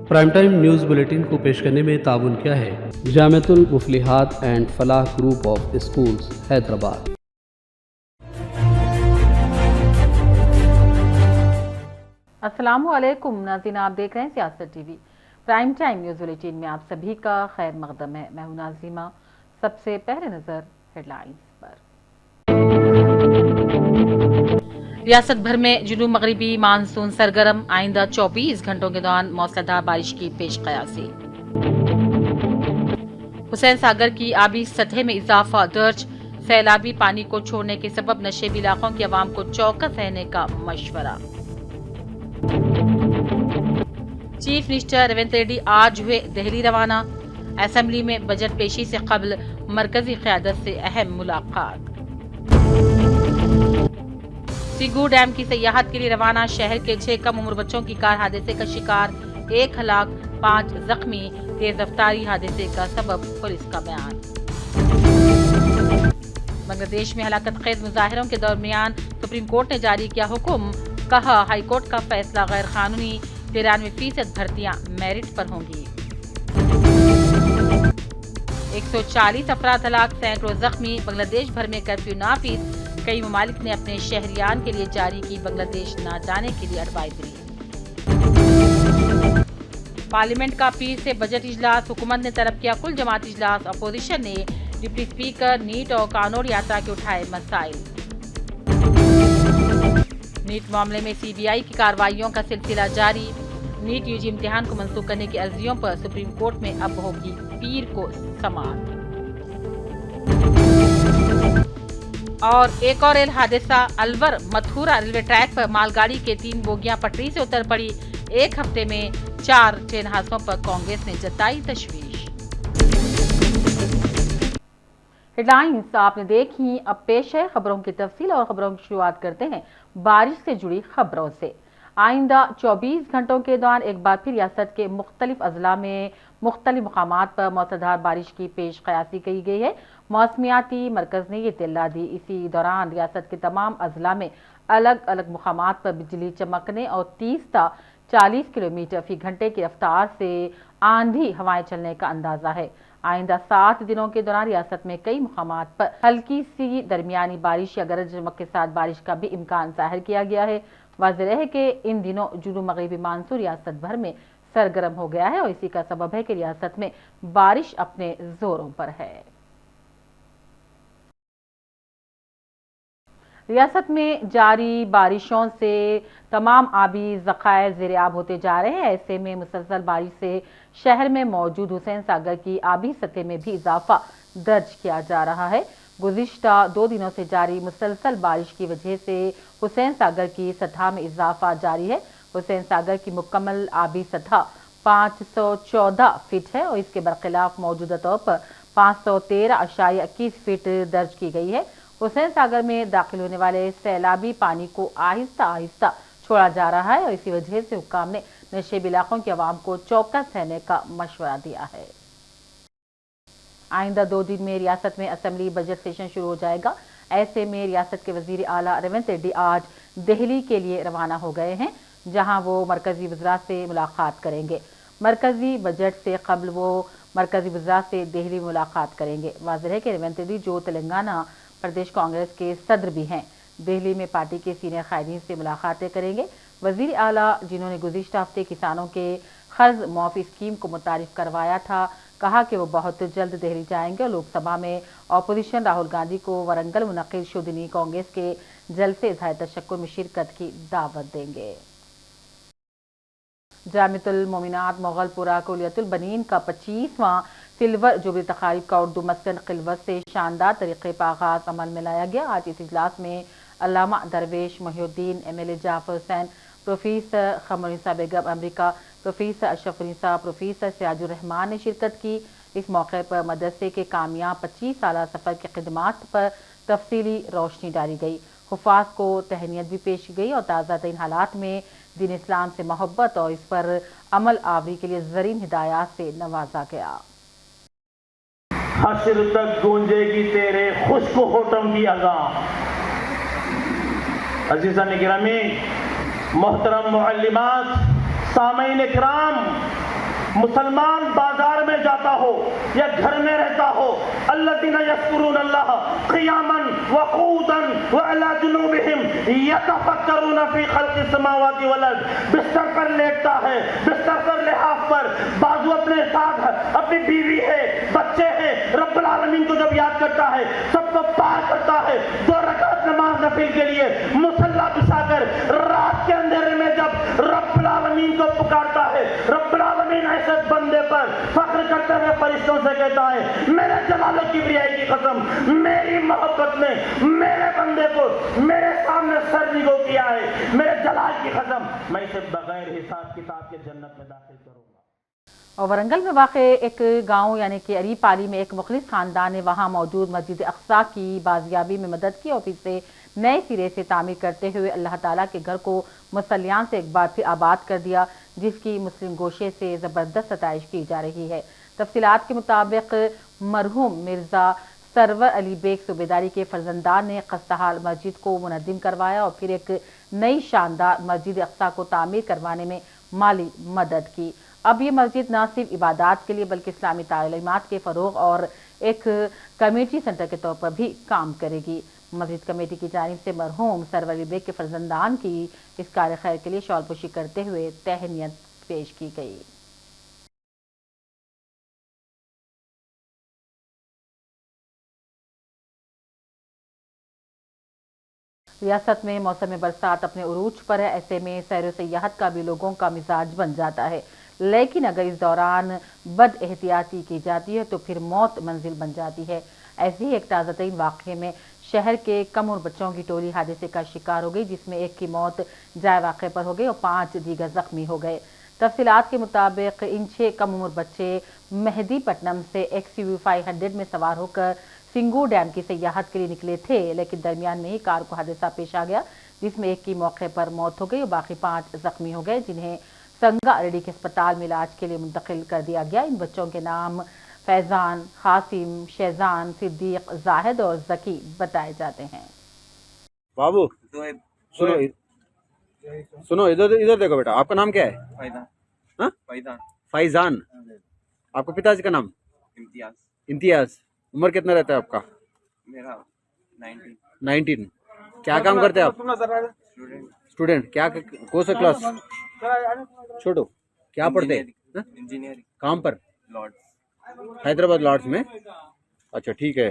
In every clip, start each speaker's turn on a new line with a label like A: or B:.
A: Prime time news bulletin को पेश करने में ताउन किया है Jamiatul Muflihat and Falah group of schools Hyderabad.
B: अस्सलामु अलैकुम नाज़रीन, आप देख रहे हैं Siasat TV. Prime time news bulletin में आप सभी का खैर मकदम है। मैं हूं नाज़िमा। सबसे पहले नजर हेडलाइंस पर। रियासत भर में जुनूब मगरिबी मानसून सरगर्म, आइंदा 24 घंटों के दौरान मौसलाधार बारिश की पेश कयासी। हुसैन सागर की आबी सतह में इजाफा दर्ज, सैलाबी पानी को छोड़ने के सबब नशेबी इलाकों की आवाम को चौकस रहने का मशवरा। चीफ मिनिस्टर रेवंत रेड्डी आज हुए दिल्ली रवाना। असेंबली में बजट पेशी से कबल मरकजी क़यादत से अहम मुलाकात। सिगू डैम की सयाहत के लिए रवाना, शहर के 6 कम उम्र बच्चों की कार हादसे का शिकार, 1 हलाक 5 जख्मी, तेज रफ्तारी हादसे का सबब पुलिस का बयान। बांग्लादेश में हलाकत खेज मुजाहिरों के दरमियान सुप्रीम कोर्ट ने जारी किया हुक्म, कहा हाईकोर्ट का फैसला गैर कानूनी, 93% भर्तियां मेरिट पर होंगी। 140 अफराद हलाक, सैकड़ों जख्मी, बांग्लादेश भर में कर्फ्यू नाफिज। कई ममालिक ने अपने शहरियान के लिए जारी की बांग्लादेश न जाने के लिए एडवाइजरी। पार्लियामेंट का पीर से बजट इजलास, हुकूमत ने तलब किया कुल जमात इजलास। अपोजिशन ने डिप्टी स्पीकर नीट और कानून यात्रा के उठाए मसाइल। नीट मामले में सीबीआई की कार्रवाइयों का सिलसिला जारी। नीट यूजी इम्तिहान को मंसूख करने की अर्जियों पर सुप्रीम कोर्ट में अब होगी पीर को समाअत। और एक और रेल हादसा, अलवर मथुरा रेलवे ट्रैक पर मालगाड़ी के 3 बोगियां पटरी से उतर पड़ी। 1 हफ्ते में 4 ट्रेन हादसों पर कांग्रेस ने जताई तशवीश। हेडलाइंस आपने देखी, अब पेश है खबरों की तफसील। और खबरों की शुरुआत करते हैं बारिश से जुड़ी खबरों से। आइंदा 24 घंटों के दौरान एक बार फिर रियासत के मुख्तलिफ अजला में मुख्तलिफ मकामात पर मौसलाधार बारिश की पेश कयासी की गई है। मौसमियाती मरकज ने ये इत्तला दी। इसी दौरान रियासत के तमाम अजला में अलग अलग मकामात पर बिजली चमकने और 30 ता 40 किलोमीटर फी घंटे की रफ्तार से आंधी हवाएं चलने का अंदाजा है। आइंदा 7 दिनों के दौरान रियासत में कई मुकामात पर हल्की सी दरमियानी बारिश या गरज चमक के साथ बारिश का भी इम्कान जाहिर किया गया है। वाज़ेह है कि इन दिनों जुनूब मगरिबी मानसून रियासत भर में सरगर्म हो गया है और इसी का सबब है कि रियासत में बारिश अपने जोरों पर है। रियासत में जारी बारिशों से तमाम आबी ज़खायर ज़ेर-ए-आब होते जा रहे हैं। ऐसे में मुसलसल बारिश से शहर में मौजूद हुसैन सागर की आबी सतह में भी इजाफा दर्ज किया जा रहा है। गुज़िश्ता 2 दिनों से जारी मुसलसल बारिश की वजह से हुसैन सागर की सतह में इजाफा जारी है। हुसैन सागर की मुकम्मल आबी सतह 514 फीट है और इसके बरखिलाफ मौजूदा तौर पर 513.21 फीट दर्ज की गई है। हुसैन सागर में दाखिल होने वाले सैलाबी पानी को आहिस्ता आहिस्ता छोड़ा जा रहा है और इसी वजह से हुक्काम ने नशेबी इलाकों की आवाम को चौकस रहने का मशवरा दिया है। आइंदा 2 दिन में रियासत में असेंबली बजट सेशन शुरू हो जाएगा। ऐसे में रियासत के वजीर आला रेवंत रेड्डी आज दिल्ली के लिए रवाना हो गए हैं, जहां वो मरकजी वज़रा से मुलाकात करेंगे। मरकजी बजट से कबल वो मरकजी वज़रा से दिल्ली में मुलाकात करेंगे। वाज़ेह है कि रेवंत रेड्डी जो तेलंगाना प्रदेश कांग्रेस के सदर भी हैं, दिल्ली में पार्टी के सीनियर कायदीन से मुलाकातें करेंगे। वजीर आला जिन्होंने गुज़िश्ता हफ्ते किसानों के कर्ज माफी स्कीम को मुतारिफ करवाया था, कहा कि वो बहुत जल्द दिल्ली जाएंगे और लोकसभा में अपोजिशन राहुल गांधी को वरंगल मुनक़िद शुदनी कांग्रेस के जलसे इज़हार तशक्कुर में शिरकत की दावत देंगे। जामिअतुल मोमिनात मोगलपुरा कुलियतुल बनीन का 25वां सिल्वर जुबली तकारीब का उर्दू मस्कन खिलवत से शानदार तरीके पर आगाज अमल में लाया गया। आज इस इजलास में अल्लामा दरवेश मोहिउद्दीन, MLA जाफर हुसैन, प्रोफेसर खमरुन्निसा बेगम अमरीका, प्रोफेसर अशरफुन्निसा, प्रोफेसर सिराजुर रहमान ने शिरकत की। इस मौके पर मदरसे के कामयाब 25 साला सफ़र की खिदमात पर तफसीली रोशनी डाली गई। हुफ़ाज़ को तहनीत भी पेश की गई और ताज़ा तरीन हालात में दीन इस्लाम से मोहब्बत और इस पर अमल आवरी के लिए ज़रीन हिदायत से नवाजा गया।
C: हश्र तक गूंजेगी तेरे खुश्क होठों की अज़ान। अज़ीज़ान गिरामी, मोहतरम मुअल्लिमात, सामईन इकराम, मुसलमान बाजार में जाता हो या घर में रहता हो, अल्लज़ीना यज़कुरून अल्लाह क़ियामन व क़ूदन व अला जुनूबिहिम यतफ़क्करून फ़ी ख़ल्क़िस समावाति वल अर्ज़, बिस्तर पर लेटता है, बिस्तर पर लिहाफ पर, बाजू अपने साथ है, अपनी बीवी है, बच्चे हैं, रब्बुल आलमीन को जब याद करता है, सबको पार करता है, 2 रकात नमाज नफिल के लिए मुसल्ला बिछाकर रात के अंधेरे में जब रब्बुल आलमीन को पुकारता है, रब्बुल आलमीन ऐसे बंदे पर फख्र करते हुए फरिश्तों से कहता है, मेरे जलाल की किब्रियाई की कसम, मेरी मोहब्बत ने मेरे बंदे को मेरे सामने सर निगो किया है, मेरे जलाल की कसम, मैं इसे बगैर हिसाब किताब के जन्नत में दाखिल करूंगा।
B: और वरंगल में वाक़ एक गांव यानी कि अरीपाली में एक मुखलिस खानदान ने वहां मौजूद मस्जिद अक्सा की बाजियाबी में मदद की और फिर से नए सिरे से तामीर करते हुए अल्लाह ताला के घर को मुसल्लियान से एक बार फिर आबाद कर दिया, जिसकी मुस्लिम गोशे से ज़बरदस्त सताइश की जा रही है। तफसीलात के मुताबिक मरहूम मिर्ज़ा सरवर अली बेग सूबेदारी के फर्जंदान ने खस्ताहाल मस्जिद को मुनद्दिम करवाया और फिर एक नई शानदार मस्जिद अक्सा को तामीर करवाने में माली मदद की। अब ये मस्जिद न सिर्फ इबादत के लिए बल्कि इस्लामी तालीमात के फ़रोग़ और एक कम्युनिटी सेंटर के तौर पर भी काम करेगी। मस्जिद कमेटी की जानिब से मरहूम सरवर अली बेग के फर्जंदान की इस कार्य खैर के लिए शॉलपोशी करते हुए तहनीत पेश की गई। रियासत में मौसम बरसात अपने उरूज पर है, ऐसे में सैर सयाहत का भी लोगों का मिजाज बन जाता है, लेकिन अगर इस दौरान बद एहतियाती की जाती है तो फिर मौत मंजिल बन जाती है। ऐसे ही एक ताज़ा तरीन वाक़े में शहर के कम उम्र बच्चों की टोली हादसे का शिकार हो गई, जिसमें एक की मौत जाए वाक़े पर हो गई और 5 दीगर जख्मी हो गए। तफसीलात के मुताबिक इन 6 कम उम्र बच्चे मेहदीपट्टनम से XUV 500 में सवार होकर सिंगू डैम की सयाहत के लिए निकले थे, लेकिन दरमियान में ही कार को हादसा पेश आ गया, जिसमें एक की मौके पर मौत हो गई और बाकी 5 जख्मी हो गए, जिन्हें संगा रेड्डी के अस्पताल में इलाज के लिए मुंतकिल कर दिया गया। इन बच्चों के नाम फैजान, हासिम, शहजान, सिद्दीक, जाहिद और जकी बताए जाते हैं।
D: बाबू सुनो सुनो, इधर इधर देखो बेटा, आपका नाम क्या है?
E: फैजान।
D: हाँ?
E: फैजान।
D: फैजान। आपको पिताजी का नाम?
E: इम्तियाज।
D: इम्तियाज। उम्र कितना रहता है आपका?
E: मेरा 19।
D: क्या काम करते हैं आप?
E: स्टूडेंट।
D: स्टूडेंट। क्या कौन सा क्लास? छोटो। क्या पढ़ते हैं?
E: इंजीनियरिंग।
D: काम पर?
E: लॉर्ड्स।
D: हैदराबाद लॉर्ड्स में। अच्छा ठीक है।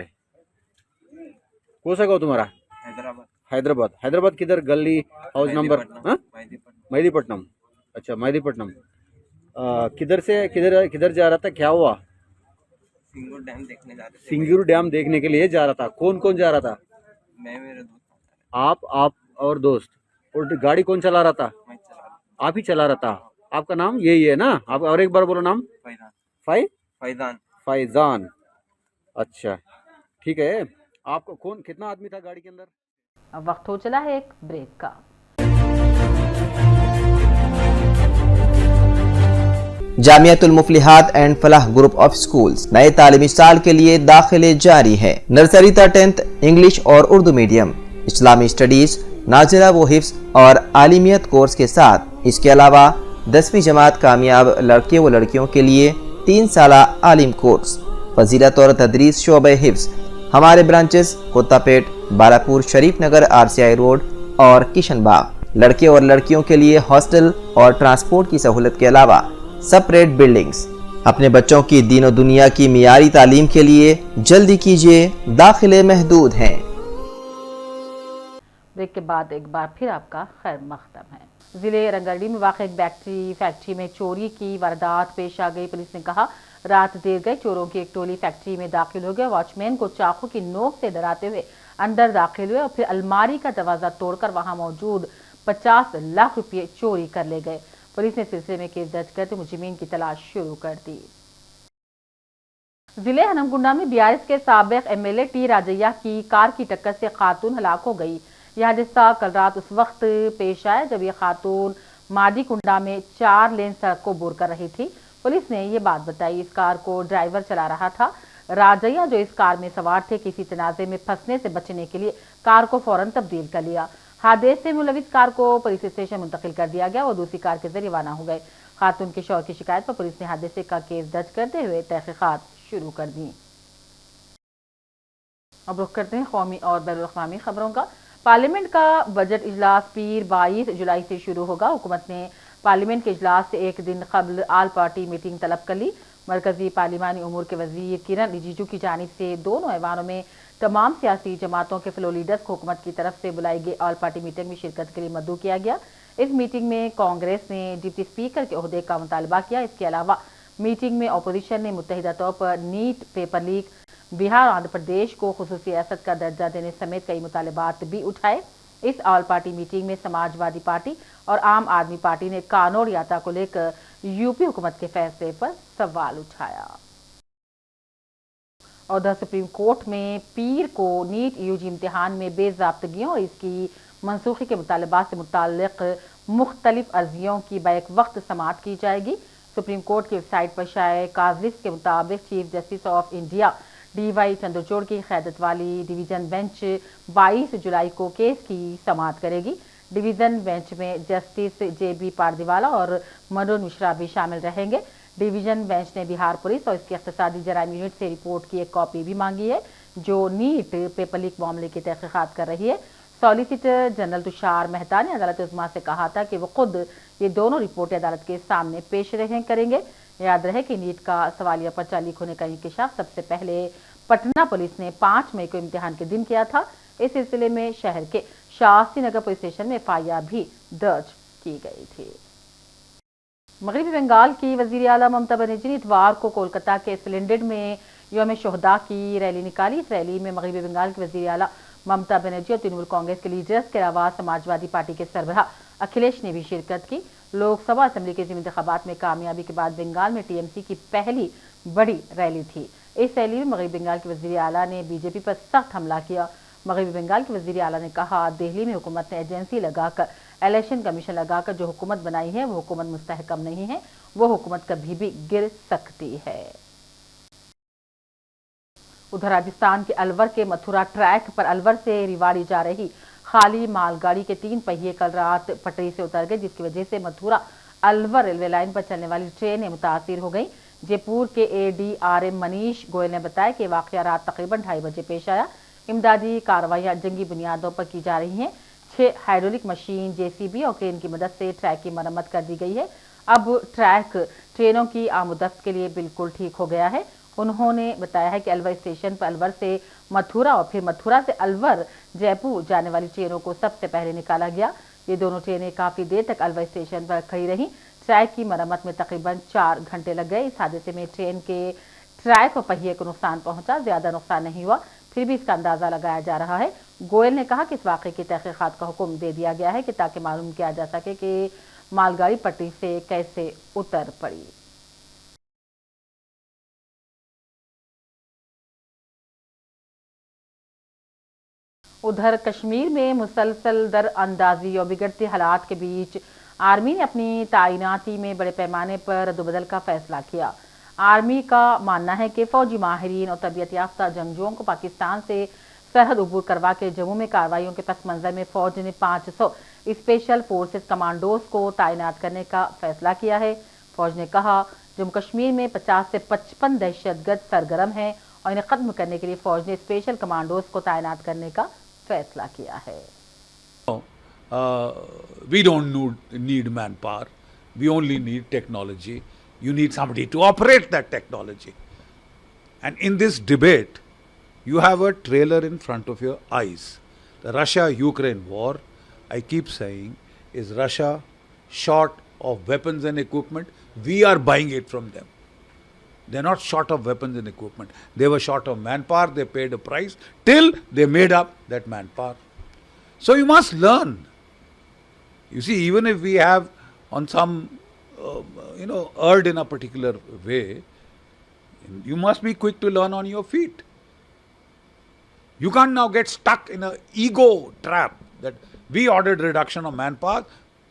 D: कौन सा गाँव तुम्हारा?
E: हैदराबाद।
D: हैदराबाद। हैदराबाद किधर? गली, हाउस नंबर? मेहदीपट्टनम। अच्छा मेहदीपट्टनम। किधर से किधर जा रहा था? क्या हुआ?
E: सिंगूर डैम देखने जा रहे थे।
D: सिंगूर डैम देखने के लिए जा रहा था। कौन कौन जा रहा था?
E: मैं, मेरे दोस्त।
D: आप और दोस्त। और गाड़ी कौन चला रहा था?
E: मैं चला रहा।
D: आप ही चला रहा था। आपका नाम यही है ना? आप और एक बार बोलो नाम।
E: फैजान। फैजान।
D: फैजान। अच्छा ठीक है। आपको कितना आदमी था गाड़ी के अंदर?
B: अब वक्त हो चला है एक ब्रेक का।
F: Jamiatul Muflihat and Falah group of schools नए तालीमी साल के लिए दाखिले जारी है। नर्सरी तक 10th इंग्लिश और उर्दू मीडियम, इस्लामी स्टडीज, नाज़िला व हिफ्ज़ और आलिमियत कोर्स के साथ इसके अलावा 10वीं जमात कामयाब लड़के व लड़कियों के लिए 3 साला आलिम कोर्स, फजीलत और तदरीस शोबे हिफ्ज़। हमारे ब्रांचेस कोत्तापेट, बालापुर, शरीफ नगर, RCI रोड और किशनबाग। लड़के और लड़कियों के लिए हॉस्टल और ट्रांसपोर्ट की सहूलत के अलावा सेपरेट बिल्डिंग्स। अपने बच्चों की दीन और दुनिया की मियारी तालीम के लिए जल्दी कीजिए, दाखिले महदूद हैं।
B: ब्रेक के बाद एक बार फिर आपका खैर मकदम है। जिले रंगारेड्डी में वाक़ एक फैक्ट्री में चोरी की वारदात पेश आ गई। पुलिस ने कहा रात देर गए चोरों की एक टोली फैक्ट्री में दाखिल हो गया। वॉचमैन को चाकू की नोक से डराते हुए अंदर दाखिल हुए और फिर अलमारी का दरवाजा तोड़कर वहां मौजूद 50 लाख रुपये चोरी कर ले गए। पुलिस ने सिलसिले में केस दर्ज करके मुजरिमीन की तलाश शुरू कर दी। जिले हनमकुंडा में BRS के साबिक MLA T राजैया की कार की टक्कर से खातून हलाक हो गई। यह हादसा कल रात उस वक्त पेश आया जब यह खातून माडीकुंडा में 4 लेन सड़क को बोर कर रही थी। पुलिस ने ये बात बताई। इस कार को ड्राइवर चला रहा था। राजैया जो इस कार में सवार थे, किसी तनाजे में फंसने से बचने के लिए कार को फौरन तब्दील कर लिया। हादसे में मुलविस कार को पुलिस स्टेशन मुंतकिल कर दिया गया और दूसरी कार के जरिए रवाना हो गए। खातून के शौहर की शिकायत पर पुलिस ने हादसे का केस दर्ज करते हुए तहकीकात शुरू कर दी। अब रुख करते हैं कौमी और बैनुल-अक़वामी खबरों का। पार्लियामेंट का बजट इजलास पीर 22 जुलाई से शुरू होगा। हुकूमत ने पार्लियामेंट के इजलास से एक दिन कबल आल पार्टी मीटिंग तलब कर ली। मरकजी पार्लिमानी उमूर के वजीर किरण रिजिजू की जानिब से दोनों ऐवानों में तमाम सियासी जमातों के फ्लो लीडर्स को हुकूमत की तरफ से बुलाई गई ऑल पार्टी मीटिंग में शिरकत के लिए मदऊ किया गया। इस मीटिंग में कांग्रेस ने डिप्टी स्पीकर के ओहदे का मुतालबा किया। इसके अलावा मीटिंग में अपोजिशन ने मुत्तहिदा तौर पर नीट पेपर लीक, बिहार और आंध्र प्रदेश को खुसूसी रियासत का दर्जा देने समेत कई मुतालबात भी उठाए। इस ऑल पार्टी मीटिंग में समाजवादी पार्टी और आम आदमी पार्टी ने कानून यात्रा को लेकर यूपी हुकूमत के फैसले पर सवाल उठाया। और उधर सुप्रीम कोर्ट में पीर को नीट यूजी इम्तिहान में बेज़ाब्तगियों और इसकी मनसूखी के मुतालबात से मुताल्लिक मुख्तलिफ अर्जियों की बैक वक्त समाअत की जाएगी। सुप्रीम कोर्ट की वेबसाइट पर शाये काजलिस के मुताबिक chief justice of India DY Chandrachud की क़यादत वाली डिवीज़न बेंच 22 जुलाई को केस की समाअत करेगी। डिवीज़न बेंच में जस्टिस JB पारदीवाला और मनोज मिश्रा भी शामिल रहेंगे। डिवीज़न बेंच ने बिहार पुलिस और इसके इक़्तिसादी जराइम यूनिट से रिपोर्ट की एक कॉपी भी मांगी है जो नीट पेपर लीक मामले की तहक़ीक़ात कर रही है। सॉलिसिटर जनरल तुषार मेहता ने अदालत उज़्मा से कहा था कि वो खुद ये दोनों रिपोर्टें अदालत के सामने पेश करेंगे। याद रहे कि नीट का सवालिया पर्चा लीक होने का इंकशाफ सबसे पहले पटना पुलिस ने 5 मई को इम्तिहान के दिन किया था। इस सिलसिले में शहर के शास्त्री नगर पुलिस स्टेशन में FIR भी दर्ज की गई थी। मगरबी बंगाल की वज़ीर आला ममता बनर्जी ने इतवार को कोलकाता के स्प्लेंडेड में यौम शोहदा की रैली निकाली। इस रैली में मगरबी बंगाल की वज़ीर आला ममता बनर्जी और तृणमूल कांग्रेस के लीडर्स के अलावा समाजवादी पार्टी के सरबराह अखिलेश ने भी शिरकत की। लोकसभा असेंबली के इंतखाबात में कामयाबी के बाद बंगाल में TMC की पहली बड़ी रैली थी। इस रैली में मगरबी बंगाल के वज़ीर आला ने बीजेपी पर सख्त हमला किया। मगरबी बंगाल के वज़ीर आला ने कहा, दिल्ली में हुकूमत ने एजेंसी लगाकर, इलेक्शन कमीशन लगाकर जो हुकूमत बनाई है वो हुकूमत मुस्तहकम नहीं है, वो हुकूमत कभी भी गिर सकती है। उधर राजस्थान के अलवर के मथुरा ट्रैक पर अलवर से रिवाड़ी जा रही खाली मालगाड़ी के 3 पहिए कल रात पटरी से उतर गए, जिसकी वजह से मथुरा अलवर रेलवे लाइन पर चलने वाली ट्रेनें मुतासिर हो गई। जयपुर के ADRM मनीष गोयल ने बताया कि वाकया रात तकरीबन 2:30 बजे पेश आया। इमदादी कार्रवाइयां जंगी बुनियादों पर की जा रही हैं। 6 हाइड्रोलिक मशीन, JCB और क्रेन की मदद से ट्रैक की मरम्मत कर दी गई है। अब ट्रैक ट्रेनों की आमदफ्त के लिए बिल्कुल ठीक हो गया है। उन्होंने बताया है कि अलवर स्टेशन पर अलवर से मथुरा और फिर मथुरा से अलवर जयपुर जाने वाली ट्रेनों को सबसे पहले निकाला गया। ये दोनों ट्रेनें काफ़ी देर तक अलवर स्टेशन पर खड़ी रहीं। ट्रैक की मरम्मत में तकरीबन 4 घंटे लग गए। इस हादसे में ट्रेन के ट्रैक और पहिए को नुकसान पहुंचा, ज़्यादा नुकसान नहीं हुआ, फिर भी इसका अंदाज़ा लगाया जा रहा है। गोयल ने कहा कि इस वाक़े की तहक़ीक़ात का हुक्म दे दिया गया है कि ताकि मालूम किया जा सके कि मालगाड़ी पटरी से कैसे उतर पड़ी। उधर कश्मीर में मुसलसल दरअंदाजी और बिगड़ते हालात के बीच आर्मी ने अपनी तैनाती में बड़े पैमाने पर रद्दबदल का फैसला किया। आर्मी का मानना है कि फौजी माहिरीन और तरबियत याफ्ता जंगजुओं को पाकिस्तान से सरहद अबूर करवा के जम्मू में कार्रवाइयों के पस मंजर में फौज ने 500 स्पेशल फोर्सेस कमांडोज को तैनात करने का फैसला किया है। फौज ने कहा, जम्मू कश्मीर में 50 से 55 दहशतगर्द सरगर्म हैं और इन्हें खत्म करने के लिए फौज ने स्पेशल कमांडोज को तैनात करने का फैसला किया है।
G: We don't need manpower. We only need technology. You need somebody to operate that technology. And in this debate, you have a trailer in front of your eyes. The Russia-Ukraine war, I keep saying, is Russia short of weapons and equipment? We are buying it from them. They're not short of weapons and equipment. They were short of manpower. They paid a price till they made up that manpower. So you must learn. You see, even if we have on some, erred in a particular way, you must be quick to learn on your feet. You can't now get stuck in an ego trap that we ordered reduction of manpower.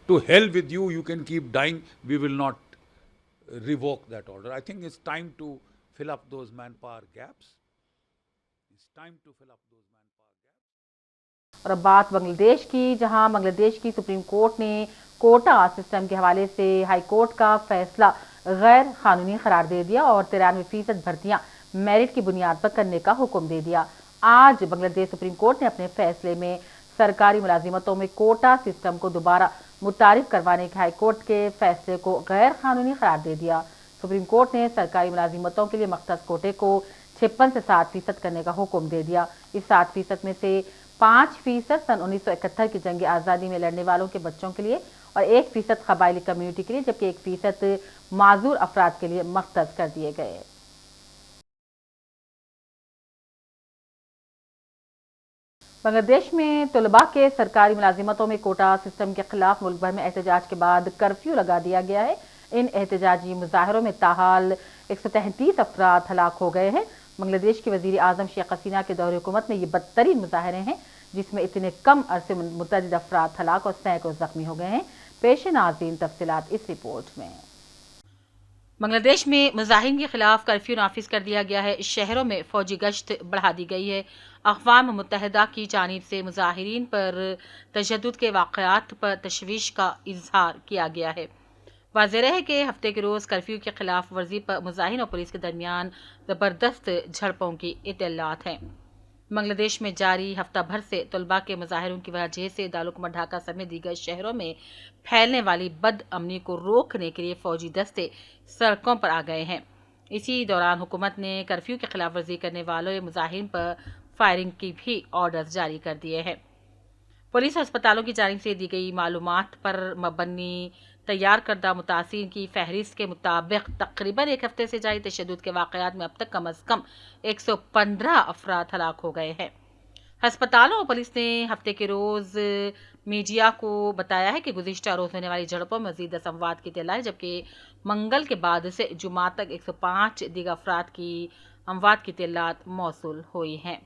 G: To hell with you, you can keep dying. We will not revoke that order. I think it's time to fill up those manpower gaps. It's time to fill up those manpower gaps.
B: और अब बात बांग्लादेश की, जहां बांग्लादेश की supreme court ने quota system के हवाले से हाई कोर्ट का फैसला गैर कानूनी करार दे दिया और 93% भर्तियां मेरिट की बुनियाद पर करने का हुक्म दे दिया। आज बांग्लादेश सुप्रीम कोर्ट ने अपने फैसले में सरकारी मुलाजिमतों में कोटा सिस्टम को दोबारा मुतारिफ करवाने के हाई कोर्ट के फैसले को गैर कानूनी करार दे दिया। सुप्रीम कोर्ट ने सरकारी मुलाजिमतों के लिए मख्तस कोटे को 56 से 7% करने का हुक्म दे दिया। इस 7% में से 5% सन 1971 की जंग आज़ादी में लड़ने वालों के बच्चों के लिए और 1% कबायली कम्युनिटी के लिए, जबकि 1% माजूर अफराद के लिए मख्तस कर दिए गए। बांग्लादेश में तलबा के सरकारी मुलाजिमतों में कोटा सिस्टम के खिलाफ मुल्क भर में एहतजाज के बाद कर्फ्यू लगा दिया गया है। इन एहतजाजी मुजाहरों में ताहाल 133 अफराद हलाक हो गए हैं। बांग्लादेश के वजीर आजम शेख हसीना के दौरे हुकूमत में ये बदतरीन मुजाहरे हैं जिसमें इतने कम अरसे में मुतअद्दिद अफराद हलाक और सैकड़ों जख्मी हो गए हैं। पेश नाज़रीन तफसीलात इस रिपोर्ट में। बांग्लादेश में मुजाहिरीन के खिलाफ कर्फ्यू नाफिज कर दिया गया है। शहरों में फौजी गश्त बढ़ा दी गई है। अक़वाम मुत्तहिदा की जानिब से मुजाहिरीन पर तशद्दुद के वाक़यात पर तशवीश का इजहार किया गया है। वाज़ेह है कि हफ्ते के रोज़ कर्फ्यू के खिलाफ वर्जी पर मुजाहिरीन और पुलिस के दरमियान ज़बरदस्त झड़पों की इत्तलात हैं। बांग्लादेश में जारी हफ्ता भर से तलबा के मुजाहिरों की वजह से दारुल ढाका समेत दीगर शहरों में फैलने वाली बदअमनी को रोकने के लिए फौजी दस्ते सड़कों पर आ गए हैं। इसी दौरान हुकूमत ने कर्फ्यू की खिलाफ वर्जी करने वालों मुजाहिरीन पर फायरिंग की भी ऑर्डर्स जारी कर दिए हैं। पुलिस अस्पतालों की जानिब से दी गई मालूमात पर मबनी तैयार करदा मुतासिरीन की फहरिस्त के मुताबिक तकरीबन एक हफ्ते से जारी तशद्दुद के वाक़यात में अब तक कम अज़ कम 115 अफराद हलाक हो गए हैं। अस्पतालों और पुलिस ने हफ्ते के रोज़ मीडिया को बताया है कि गुज़िश्ता रोज़ होने वाली झड़पों में मज़ीद 10 अमवात की इत्तला है, जबकि मंगल के बाद से जुमा तक 105 दीगर अफराद की अमवात की इत्तलात मौसूल हुई हैं।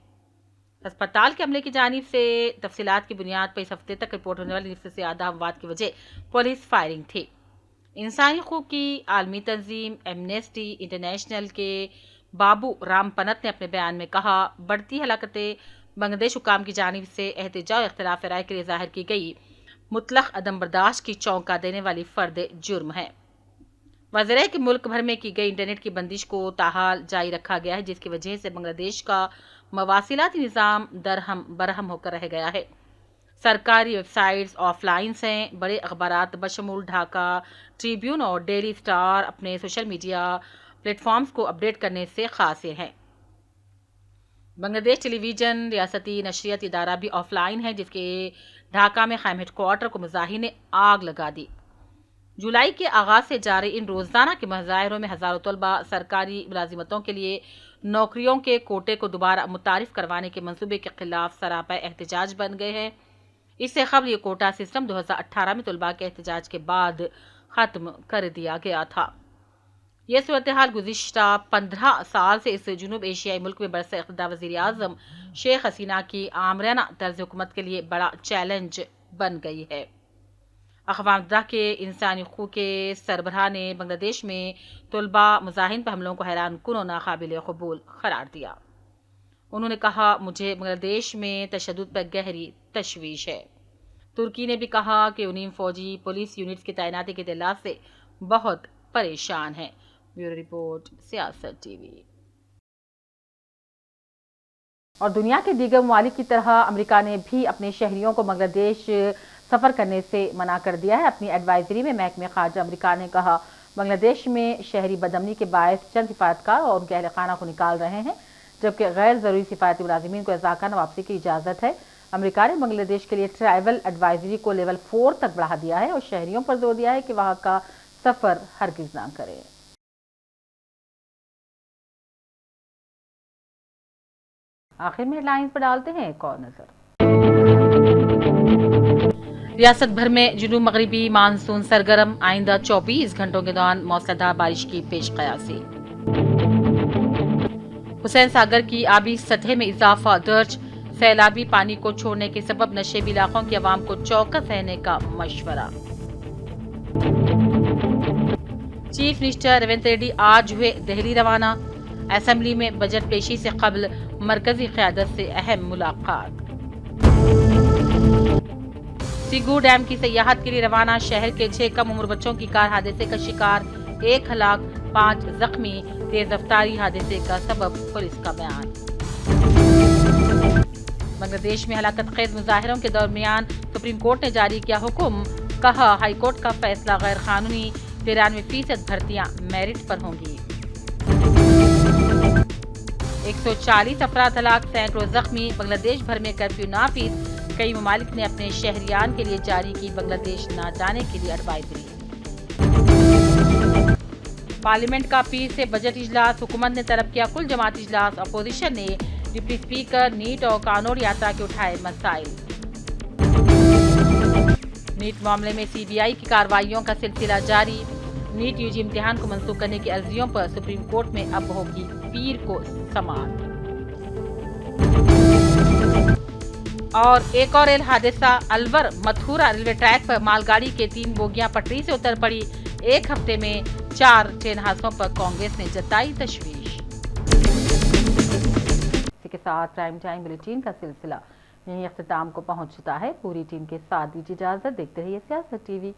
B: अस्पताल के अमले की जानिब से तफसीलात की बुनियाद पर इस हफ्ते तक रिपोर्ट होने वाली निफ्स से ज़्यादा अमवात की वजह पुलिस फायरिंग थी। इंसानी हकूक़ की आलमी तंजीम एमनेस्टी इंटरनेशनल के बाबू राम पनत ने अपने बयान में कहा, बढ़ती हलाकतें बांग्लादेश हुकाम की जानिब से एहतजाज और इख्तिलाफ राय के लिए ज़ाहिर की गई मुतलक अदम बर्दाश्त की चौंका देने वाली फ़र्द जुर्म है। वाज़ेह है कि मुल्क भर में की गई इंटरनेट की बंदिश को ताहाल जारी रखा गया है, जिसकी वजह से बांग्लादेश का मवासिलाती निज़ाम दरहम बरहम होकर रह गया है। सरकारी वेबसाइट्स ऑफलाइन हैं। बड़े अखबारात बशमूल ढाका ट्रिब्यून और डेली स्टार अपने सोशल मीडिया प्लेटफॉर्म्स को अपडेट करने से खासिर हैं। बांग्लादेश टेलीविज़न रियासती नशरियत इदारा भी ऑफलाइन है, जिसके ढाका में कायम हेडक्वार्टर को मुजाहिरीन ने आग लगा दी। जुलाई के आगाज से जारी इन रोज़ाना के मुजाहिरों में हज़ारों तलबा सरकारी मुलाजिमतों के लिए नौकरियों के कोटे को दोबारा मुतारिफ करवाने के मंसूबे के खिलाफ सरापा एहतजाज बन गए हैं। इससे कबल ये कोटा सिस्टम 2018 में तलबा के एहतजाज के बाद ख़त्म कर दिया गया था। यह सूरत हाल गुज़िश्ता 15 साल से इस जुनूब एशियाई मुल्क में बरसर इक़्तिदार वज़ीर आज़म शेख हसीना की आमराना तर्ज हुकूमत के लिए बड़ा चैलेंज बन गई है। अक़वाम मुत्तहिदा के इंसानी हकूक़ के सरबराह ने बांग्लादेश में तलबा मुजाहिरीन पर हमलों को हैरानकुन और नाकाबिल क़बूल करार दिया। उन्होंने कहा, मुझे बांग्लादेश में तशद्दुद पर गहरी तशवीश है। तुर्की ने भी कहा कि उन्हीं फ़ौजी पुलिस यूनिट्स की तैनाती के इत्तलात से बहुत परेशान है। ब्यूरो रिपोर्ट, सियासत टीवी। और दुनिया के दीगर ममालिक की तरह अमेरिका ने भी अपने शहरियों को बांग्लादेश सफ़र करने से मना कर दिया है। अपनी एडवाइजरी में महकमे ख़ारजा अमेरिका ने कहा, बांग्लादेश में शहरी बदअमनी के बायस चंद सिफारतकार और उनके अहल खाना को निकाल रहे हैं, जबकि गैर ज़रूरी सिफारती मुलाजिमीन को इज़ाक़ा वापसी की इजाज़त है। अमेरिका ने बांग्लादेश के लिए ट्रैवल एडवाइजरी को लेवल 4 तक बढ़ा दिया है और शहरियों पर जोर दिया है कि वहाँ का सफ़र हरगिज़ ना करें। आखिर में हेडलाइंस पर डालते हैं एक और नजर। रियासत भर में जुनूब मगरिबी मानसून सरगर्म, आइंदा 24 घंटों के दौरान मौसलाधार बारिश की पेश कयासी। हुसैन सागर की आबी सतह में इजाफा दर्ज, सैलाबी पानी को छोड़ने के सबब नशेबी इलाकों की आवाम को चौकस रहने का मशवरा। चीफ मिनिस्टर रेवंत रेड्डी आज हुए दिल्ली रवाना, असेंबली में बजट पेशी से कबल मरकजी क़यादत से अहम मुलाकात। सिंगू डैम की सयाहत के लिए रवाना शहर के 6 कम उम्र बच्चों की कार हादसे का शिकार, 1 हलाक 5 जख्मी, तेज रफ्तारी हादसे का सबब पुलिस का बयान। बांग्लादेश में हलाकत खेज मुजाहिरों के दरमियान सुप्रीम कोर्ट ने जारी किया हुक्म, कहा हाई कोर्ट का फैसला गैर कानूनी, 93% भर्तियां मेरिट पर होंगी। 140 अफराद हलाक, सैकड़ों जख्मी, बांग्लादेश भर में कर्फ्यू नाफिज, कई ममालिक ने अपने शहरियान के लिए जारी की बांग्लादेश न जाने के लिए एडवाइजरी। पार्लियामेंट का पीर से बजट इजलास, हुकूमत ने तलब किया कुल जमात इजलास, अपोजिशन ने डिप्टी स्पीकर नीट और कानून यात्रा के उठाए मसाइल। नीट मामले में सीबीआई की कार्रवाइयों का सिलसिला जारी, नीट यूजी इम्तिहान को मंसूख करने की अर्जियों पर सुप्रीम कोर्ट में अब होगी पीर को समाअत। और एक और रेल हादसा, अलवर मथुरा रेलवे ट्रैक पर मालगाड़ी के 3 बोगियां पटरी से उतर पड़ी, 1 हफ्ते में 4 ट्रेन हादसों पर कांग्रेस ने जताई तशवीश। इसी के साथ प्राइम टाइम बुलेटिन का सिलसिला यहीं अख्तिताम को पहुंच चुका है। पूरी टीम के साथ दीजिए इजाजत, देखते रहिए सियासत टीवी।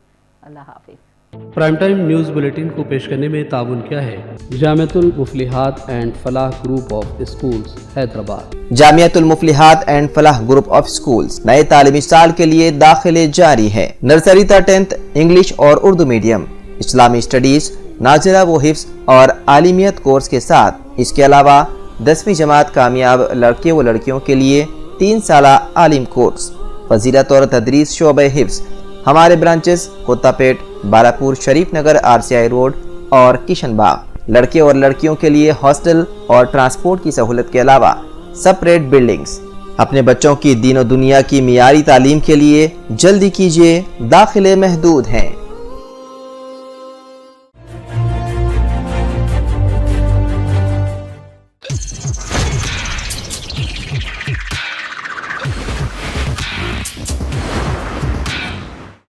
B: अल्लाह हाफिज।
A: प्राइम टाइम न्यूज़ बुलेटिन को पेश करने में ताउन किया है Jamiatul Muflihat and Falah group of schools Hyderabad.
F: Jamiatul Muflihat and Falah group of schools नए तालीमी साल के लिए दाखिले जारी है। नर्सरी तक 10th इंग्लिश और उर्दू मीडियम, इस्लामी स्टडीज, नाज़िला व हिफ्ज़ और आलिमियत कोर्स के साथ इसके अलावा 10वीं जमात कामयाब लड़के व लड़कियों के लिए 3 साला आलिम कोर्स, फजीलत और तदरीस शोबे हिफ्ज़। हमारे ब्रांचेस कोत्तापेट, बालापुर, शरीफ नगर, RCI रोड और किशनबाग। लड़के और लड़कियों के लिए हॉस्टल और ट्रांसपोर्ट की सहूलत के अलावा सेपरेट बिल्डिंग्स। अपने बच्चों की दीन और दुनिया की मियारी तालीम के लिए जल्दी कीजिए, दाखिले महदूद हैं।